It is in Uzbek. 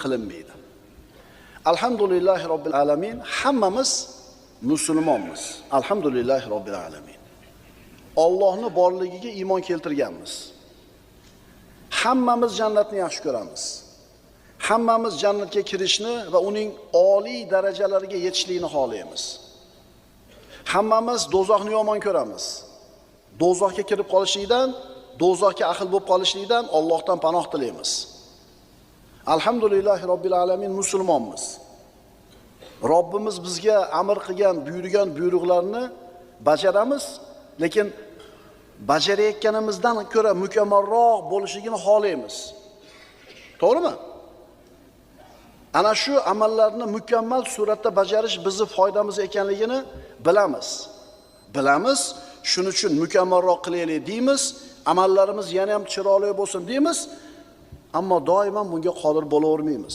qilinmaydi. Alhamdulillahi robbil alamin, hammamiz musulmonmiz. Alhamdulillahi robbil alamin. Allohning borligiga iymon keltirganmiz. Hammamiz jannatni yaxshi ko'ramiz. Hammamiz jannatga kirishni va uning oliy darajalariga yetishlikni xohlaymiz. Hammamiz do'zaxni yomon ko'ramiz. Do'zaxga kirib qolishlikdan, do'zaxga ahil bo'lib qolishlikdan Allohdan panoh tilaymiz. Alhamdulillahi robbil alamin, musulmonmiz. Robbimiz bizga amr qilgan, buyurgan buyruqlarni bajaramiz, lekin bajarayotganimizdan ko'ra mukammalroq bo'lishligini xohlaymiz. To'g'rimi? Ana shu amallarni mukammal suratda bajarish bizning foydamiz ekanligini bilamiz. Shuning uchun mukammalroq qilaylik deymiz, amallarimiz yana ham chiroyli bo'lsin deymiz, ammo doimo bunga qodir bo'lavermaymiz.